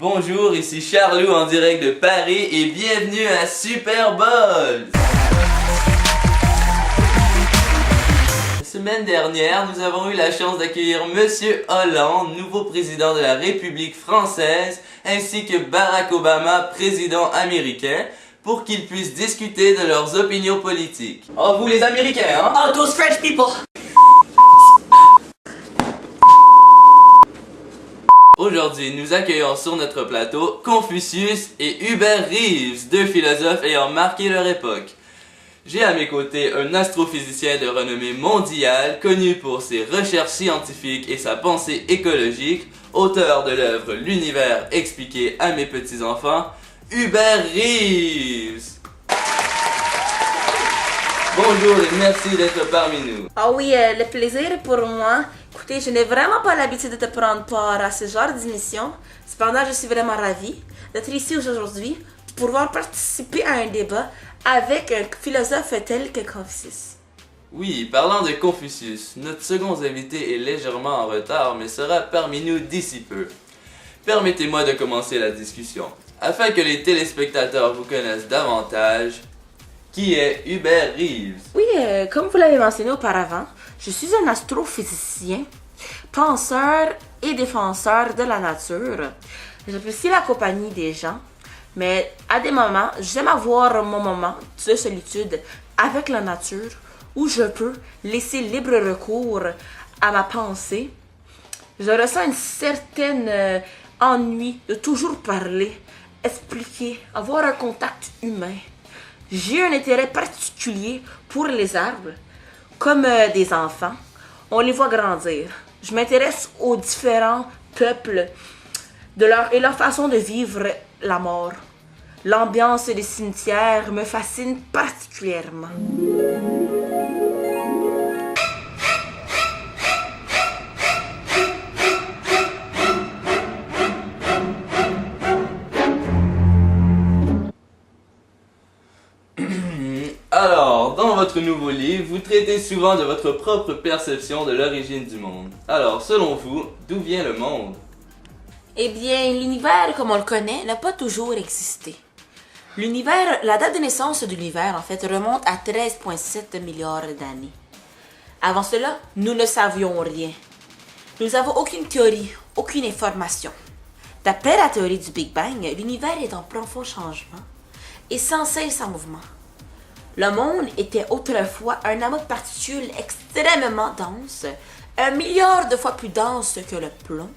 Bonjour, ici Charlot en direct de Paris et bienvenue à Super Bowl! La semaine dernière, nous avons eu la chance d'accueillir Monsieur Hollande, nouveau président de la République française, ainsi que Barack Obama, président américain, pour qu'ils puissent discuter de leurs opinions politiques. Oh, vous les Américains, hein? Oh, those French people! Aujourd'hui, nous accueillons sur notre plateau Confucius et Hubert Reeves, deux philosophes ayant marqué leur époque. J'ai à mes côtés un astrophysicien de renommée mondiale, connu pour ses recherches scientifiques et sa pensée écologique, auteur de l'œuvre L'univers expliqué à mes petits-enfants, Hubert Reeves. Bonjour et merci d'être parmi nous. Ah oui, le plaisir est pour moi. Écoutez, je n'ai vraiment pas l'habitude de te prendre part à ce genre d'émission. Cependant, je suis vraiment ravie d'être ici aujourd'hui pour pouvoir participer à un débat avec un philosophe tel que Confucius. Oui, parlant de Confucius, notre second invité est légèrement en retard, mais sera parmi nous d'ici peu. Permettez-moi de commencer la discussion. Afin que les téléspectateurs vous connaissent davantage, qui est Hubert Reeves? Oui, comme vous l'avez mentionné auparavant, je suis un astrophysicien, penseur et défenseur de la nature. J'apprécie la compagnie des gens, mais à des moments, j'aime avoir mon moment de solitude avec la nature où je peux laisser libre recours à ma pensée. Je ressens une certaine ennui de toujours parler, expliquer, avoir un contact humain. J'ai un intérêt particulier pour les arbres. Comme des enfants, on les voit grandir. Je m'intéresse aux différents peuples et leur façon de vivre la mort. L'ambiance des cimetières me fascine particulièrement. Alors, dans votre nouveau livre, vous traitez souvent de votre propre perception de l'origine du monde. Alors, selon vous, d'où vient le monde? Eh bien, l'univers, comme on le connaît, n'a pas toujours existé. La date de naissance de l'univers, en fait, remonte à 13,7 milliards d'années. Avant cela, nous ne savions rien. Nous n'avons aucune théorie, aucune information. D'après la théorie du Big Bang, l'univers est en profond changement et sans cesse en mouvement. Le monde était autrefois un amas de particules extrêmement denses, 1 milliard de fois plus dense que le plomb,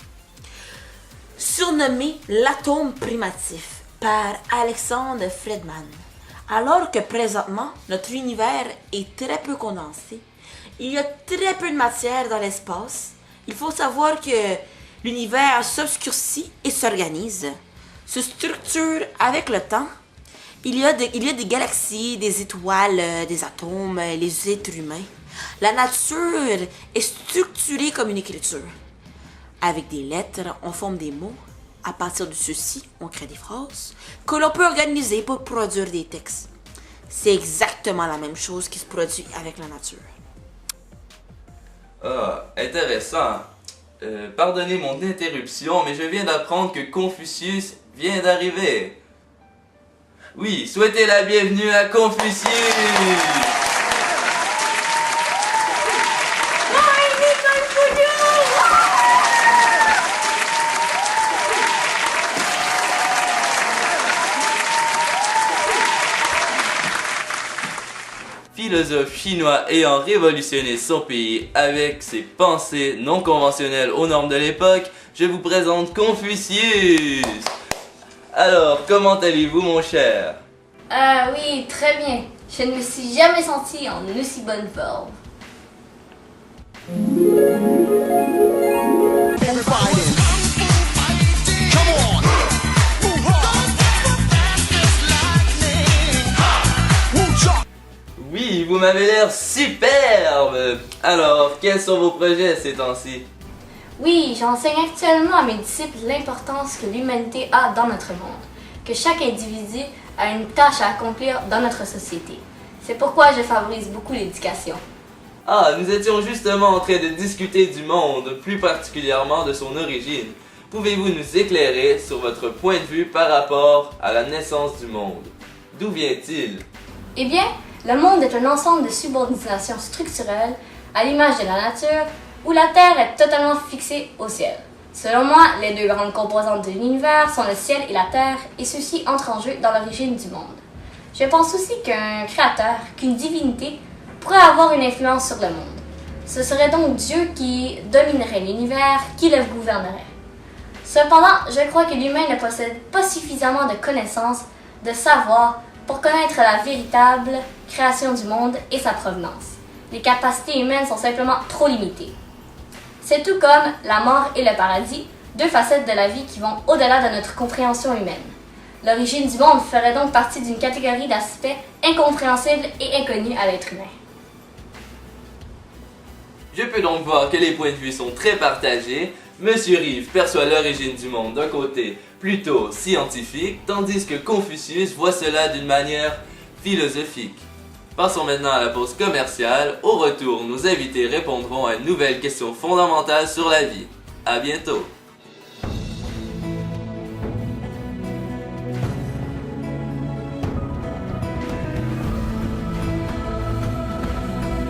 surnommé l'atome primitif par Alexander Friedman. Alors que présentement, notre univers est très peu condensé, il y a très peu de matière dans l'espace, il faut savoir que l'univers s'obscurcit et s'organise, se structure avec le temps. Il y a des galaxies, des étoiles, des atomes, les êtres humains. La nature est structurée comme une écriture. Avec des lettres, on forme des mots. À partir de ceux-ci, on crée des phrases que l'on peut organiser pour produire des textes. C'est exactement la même chose qui se produit avec la nature. Ah, intéressant. Pardonnez mon interruption, mais je viens d'apprendre que Confucius vient d'arriver. Oui, souhaitez la bienvenue à Confucius! Philosophe chinois ayant révolutionné son pays avec ses pensées non conventionnelles aux normes de l'époque, je vous présente Confucius! Alors, comment allez-vous, mon cher? Ah oui, très bien. Je ne me suis jamais senti en aussi bonne forme. Oui, vous m'avez l'air superbe! Alors, quels sont vos projets ces temps-ci? Oui, j'enseigne actuellement à mes disciples l'importance que l'humanité a dans notre monde, que chaque individu a une tâche à accomplir dans notre société. C'est pourquoi je favorise beaucoup l'éducation. Ah, nous étions justement en train de discuter du monde, plus particulièrement de son origine. Pouvez-vous nous éclairer sur votre point de vue par rapport à la naissance du monde? D'où vient-il? Eh bien, le monde est un ensemble de subordination structurelle à l'image de la nature où la Terre est totalement fixée au ciel. Selon moi, les deux grandes composantes de l'univers sont le ciel et la Terre et ceux-ci entrent en jeu dans l'origine du monde. Je pense aussi qu'un créateur, qu'une divinité, pourrait avoir une influence sur le monde. Ce serait donc Dieu qui dominerait l'univers, qui le gouvernerait. Cependant, je crois que l'humain ne possède pas suffisamment de connaissances, de savoir, pour connaître la véritable création du monde et sa provenance. Les capacités humaines sont simplement trop limitées. C'est tout comme la mort et le paradis, deux facettes de la vie qui vont au-delà de notre compréhension humaine. L'origine du monde ferait donc partie d'une catégorie d'aspects incompréhensibles et inconnus à l'être humain. Je peux donc voir que les points de vue sont très partagés. Monsieur Rive perçoit l'origine du monde d'un côté plutôt scientifique, tandis que Confucius voit cela d'une manière philosophique. Passons maintenant à la pause commerciale. Au retour, nos invités répondront à une nouvelle question fondamentale sur la vie. À bientôt!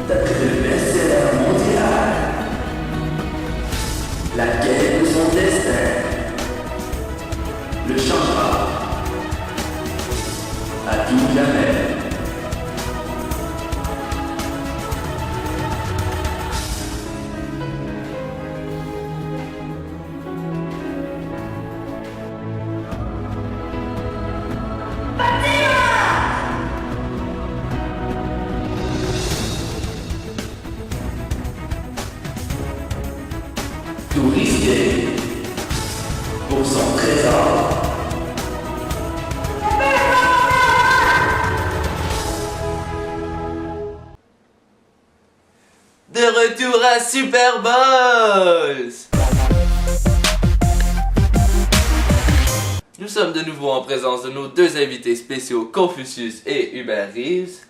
D'après le best-seller mondial, la quête de son destin le changera à tout jamais. Tout risquer pour son trésor. De retour à Super Balls! Nous sommes de nouveau en présence de nos deux invités spéciaux, Confucius et Hubert Reeves.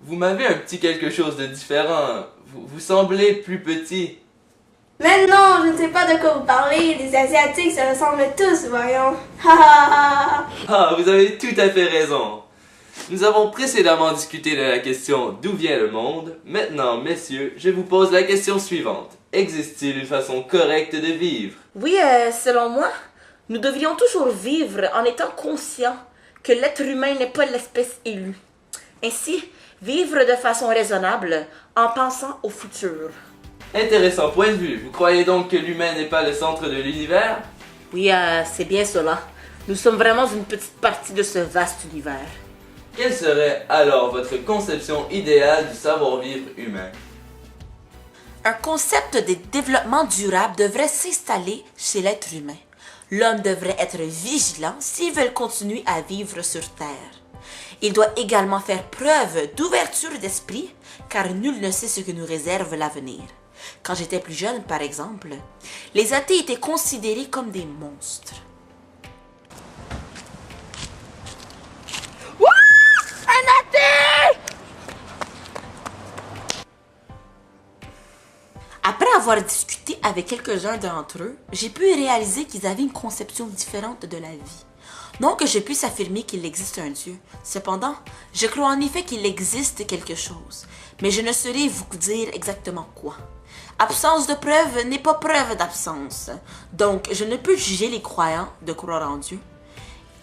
Vous m'avez un petit quelque chose de différent. Vous semblez plus petit. Mais non, je ne sais pas de quoi vous parlez. Les Asiatiques se ressemblent tous, voyons. Ha ha ha. Ah, vous avez tout à fait raison. Nous avons précédemment discuté de la question d'où vient le monde. Maintenant, messieurs, je vous pose la question suivante. Existe-t-il une façon correcte de vivre? Oui, selon moi, nous devrions toujours vivre en étant conscients que l'être humain n'est pas l'espèce élue. Ainsi, vivre de façon raisonnable en pensant au futur. Intéressant point de vue. Vous croyez donc que l'humain n'est pas le centre de l'univers? Oui, c'est bien cela. Nous sommes vraiment une petite partie de ce vaste univers. Quelle serait alors votre conception idéale du savoir-vivre humain? Un concept de développement durable devrait s'installer chez l'être humain. L'homme devrait être vigilant s'il veut continuer à vivre sur Terre. Il doit également faire preuve d'ouverture d'esprit, car nul ne sait ce que nous réserve l'avenir. Quand j'étais plus jeune, par exemple, les athées étaient considérés comme des monstres. Ouah! Un athée! Après avoir discuté avec quelques-uns d'entre eux, j'ai pu réaliser qu'ils avaient une conception différente de la vie. Non que je puisse affirmer qu'il existe un Dieu. Cependant, je crois en effet qu'il existe quelque chose, mais je ne saurais vous dire exactement quoi. Absence de preuve n'est pas preuve d'absence. Donc, je ne peux juger les croyants de croire en Dieu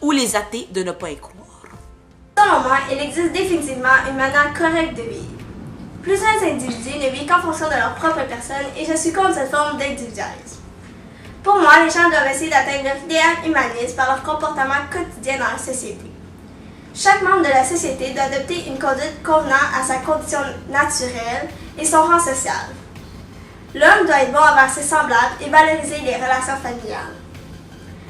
ou les athées de ne pas y croire. Selon moi, il existe définitivement une manière correcte de vivre. Plusieurs individus ne vivent qu'en fonction de leur propre personne et je suis contre cette forme d'individualisme. Pour moi, les gens doivent essayer d'atteindre leur idéal humaniste par leur comportement quotidien dans la société. Chaque membre de la société doit adopter une conduite convenant à sa condition naturelle et son rang social. L'homme doit être bon envers ses semblables et valoriser les relations familiales.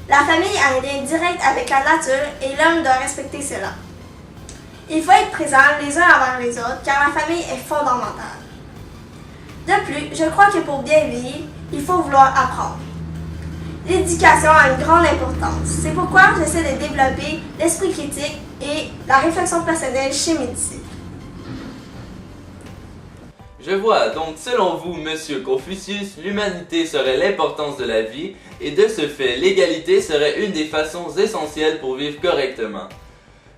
La famille a un lien direct avec la nature et l'homme doit respecter cela. Il faut être présent les uns envers les autres car la famille est fondamentale. De plus, je crois que pour bien vivre, il faut vouloir apprendre. L'éducation a une grande importance. C'est pourquoi j'essaie de développer l'esprit critique et la réflexion personnelle chez mes disciples. Je vois, donc selon vous, Monsieur Confucius, l'humanité serait l'importance de la vie, et de ce fait, l'égalité serait une des façons essentielles pour vivre correctement.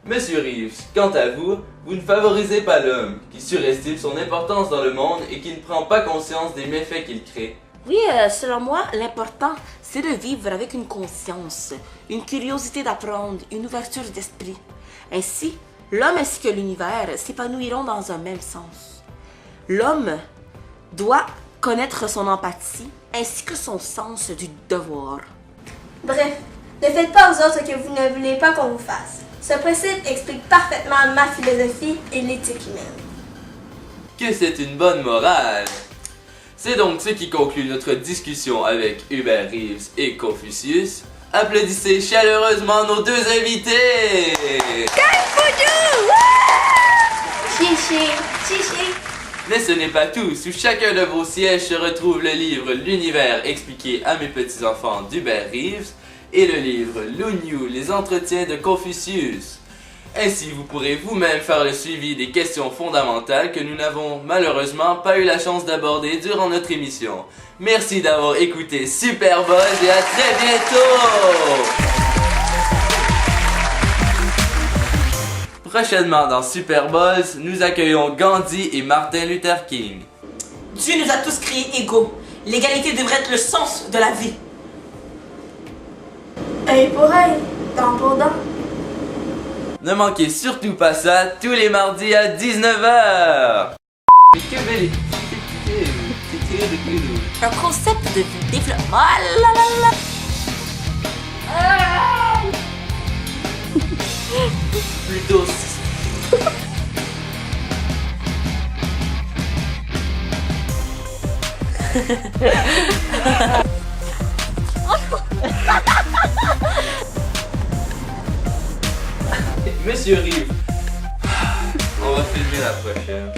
Monsieur Reeves, quant à vous, vous ne favorisez pas l'homme, qui surestime son importance dans le monde et qui ne prend pas conscience des méfaits qu'il crée. Oui, selon moi, l'important, c'est de vivre avec une conscience, une curiosité d'apprendre, une ouverture d'esprit. Ainsi, l'homme ainsi que l'univers s'épanouiront dans un même sens. L'homme doit connaître son empathie ainsi que son sens du devoir. Bref, ne faites pas aux autres ce que vous ne voulez pas qu'on vous fasse. Ce principe explique parfaitement ma philosophie et l'éthique humaine. Que c'est une bonne morale! C'est donc ce qui conclut notre discussion avec Hubert Reeves et Confucius. Applaudissez chaleureusement nos deux invités! Chichi, chichi. Mais ce n'est pas tout. Sous chacun de vos sièges se retrouve le livre L'univers expliqué à mes petits-enfants d'Hubert Reeves et le livre L'Uniu, les entretiens de Confucius. Ainsi, vous pourrez vous-même faire le suivi des questions fondamentales que nous n'avons malheureusement pas eu la chance d'aborder durant notre émission. Merci d'avoir écouté Super Buzz et à très bientôt! Prochainement dans Super Buzz, nous accueillons Gandhi et Martin Luther King. Dieu nous a tous créés égaux. L'égalité devrait être le sens de la vie. Œil pour œil, dent pour dent. Ne manquez surtout pas ça tous les mardis à 19h. Un concept de développement. Ah là là là. Plutôt. Monsieur Reeves, on va filmer la prochaine.